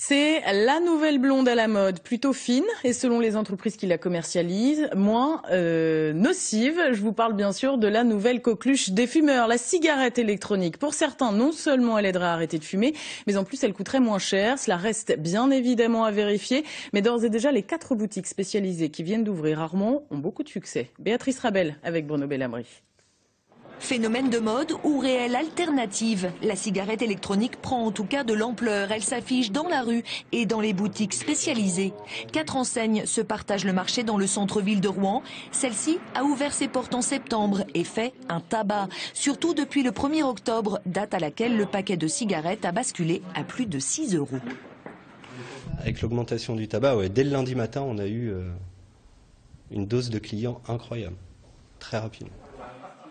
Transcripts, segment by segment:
C'est la nouvelle blonde à la mode, plutôt fine et selon les entreprises qui la commercialisent, moins nocive. Je vous parle bien sûr de la nouvelle coqueluche des fumeurs, la cigarette électronique. Pour certains, non seulement elle aiderait à arrêter de fumer, mais en plus elle coûterait moins cher. Cela reste bien évidemment à vérifier, mais d'ores et déjà les 4 boutiques spécialisées qui viennent d'ouvrir à Armand ont beaucoup de succès. Béatrice Rabel avec Bruno Bellamri. Phénomène de mode ou réelle alternative, la cigarette électronique prend en tout cas de l'ampleur. Elle s'affiche dans la rue et dans les boutiques spécialisées. 4 enseignes se partagent le marché dans le centre-ville de Rouen. Celle-ci a ouvert ses portes en septembre et fait un tabac. Surtout depuis le 1er octobre, date à laquelle le paquet de cigarettes a basculé à plus de 6 €. Avec l'augmentation du tabac, dès le lundi matin, on a eu une dose de clients incroyable, très rapide.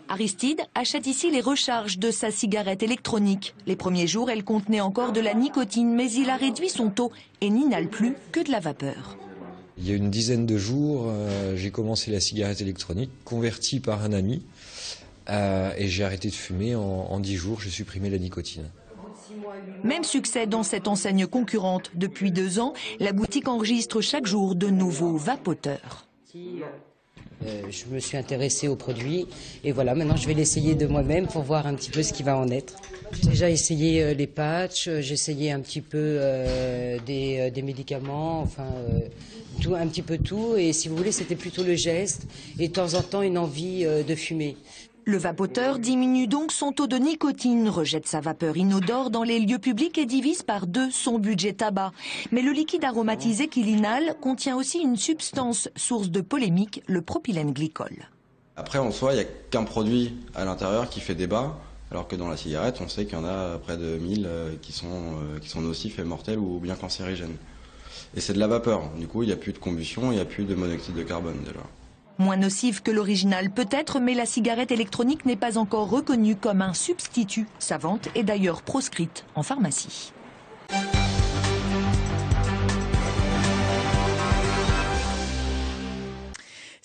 Aristide achète ici les recharges de sa cigarette électronique. Les premiers jours, elle contenait encore de la nicotine, mais il a réduit son taux et n'inhale plus que de la vapeur. Il y a une dizaine de jours, j'ai commencé la cigarette électronique, convertie par un ami, et j'ai arrêté de fumer. En 10 jours, j'ai supprimé la nicotine. Même succès dans cette enseigne concurrente. Depuis 2 ans, la boutique enregistre chaque jour de nouveaux vapoteurs. Je me suis intéressée au produit et voilà, maintenant je vais l'essayer de moi-même pour voir un petit peu ce qui va en être. J'ai déjà essayé les patchs, j'ai essayé un petit peu des médicaments, enfin un petit peu tout, et si vous voulez c'était plutôt le geste et de temps en temps une envie de fumer. Le vapoteur diminue donc son taux de nicotine, rejette sa vapeur inodore dans les lieux publics et divise par 2 son budget tabac. Mais le liquide aromatisé qu'il inhale contient aussi une substance source de polémique, le propylène glycol. Après, en soi, il n'y a qu'un produit à l'intérieur qui fait débat, alors que dans la cigarette, on sait qu'il y en a près de 1000 qui sont nocifs et mortels ou bien cancérigènes. Et c'est de la vapeur, du coup il n'y a plus de combustion, il n'y a plus de monoxyde de carbone déjà. Moins nocive que l'original peut-être, mais la cigarette électronique n'est pas encore reconnue comme un substitut. Sa vente est d'ailleurs proscrite en pharmacie.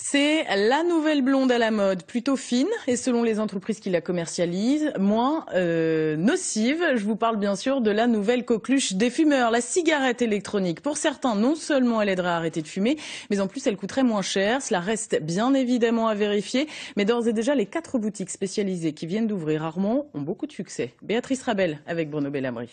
C'est la nouvelle blonde à la mode, plutôt fine et selon les entreprises qui la commercialisent, moins nocive. Je vous parle bien sûr de la nouvelle coqueluche des fumeurs, la cigarette électronique. Pour certains, non seulement elle aiderait à arrêter de fumer, mais en plus elle coûterait moins cher. Cela reste bien évidemment à vérifier, mais d'ores et déjà les 4 boutiques spécialisées qui viennent d'ouvrir à Armand ont beaucoup de succès. Béatrice Rabel avec Bruno Bellamri.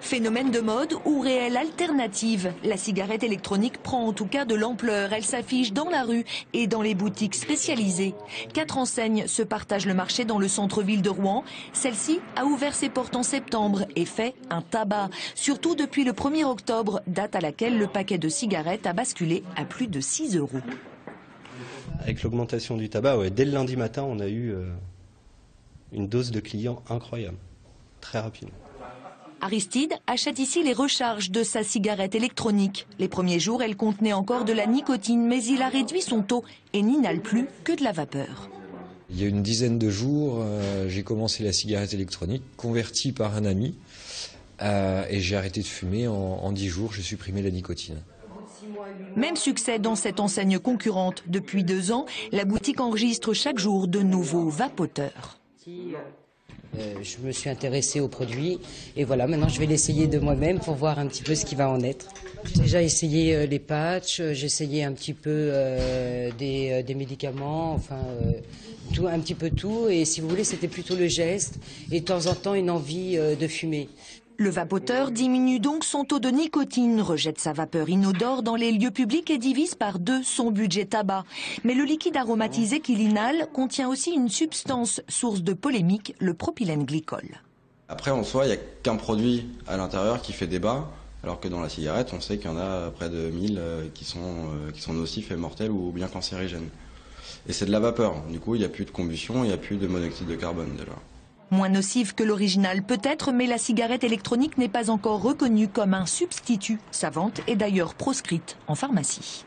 Phénomène de mode ou réelle alternative, la cigarette électronique prend en tout cas de l'ampleur. Elle s'affiche dans la rue et dans les boutiques spécialisées. 4 enseignes se partagent le marché dans le centre-ville de Rouen. Celle-ci a ouvert ses portes en septembre et fait un tabac. Surtout depuis le 1er octobre, date à laquelle le paquet de cigarettes a basculé à plus de 6 €. Avec l'augmentation du tabac, dès le lundi matin, on a eu une dose de clients incroyable, très rapide. Aristide achète ici les recharges de sa cigarette électronique. Les premiers jours, elle contenait encore de la nicotine, mais il a réduit son taux et n'inhale plus que de la vapeur. Il y a une dizaine de jours, j'ai commencé la cigarette électronique, convertie par un ami, et j'ai arrêté de fumer. En 10 jours, j'ai supprimé la nicotine. Même succès dans cette enseigne concurrente. Depuis 2 ans, la boutique enregistre chaque jour de nouveaux vapoteurs. Je me suis intéressée au produit et voilà, maintenant je vais l'essayer de moi-même pour voir un petit peu ce qui va en être. J'ai déjà essayé les patchs, j'ai essayé un petit peu des médicaments, enfin un petit peu tout, et si vous voulez c'était plutôt le geste et de temps en temps une envie de fumer. Le vapoteur diminue donc son taux de nicotine, rejette sa vapeur inodore dans les lieux publics et divise par 2 son budget tabac. Mais le liquide aromatisé qu'il inhale contient aussi une substance source de polémique, le propylène glycol. Après, en soi, il n'y a qu'un produit à l'intérieur qui fait débat, alors que dans la cigarette, on sait qu'il y en a près de 1000 qui sont nocifs et mortels ou bien cancérigènes. Et c'est de la vapeur, du coup il n'y a plus de combustion, il n'y a plus de monoxyde de carbone déjà. Moins nocive que l'original peut-être, mais la cigarette électronique n'est pas encore reconnue comme un substitut. Sa vente est d'ailleurs proscrite en pharmacie.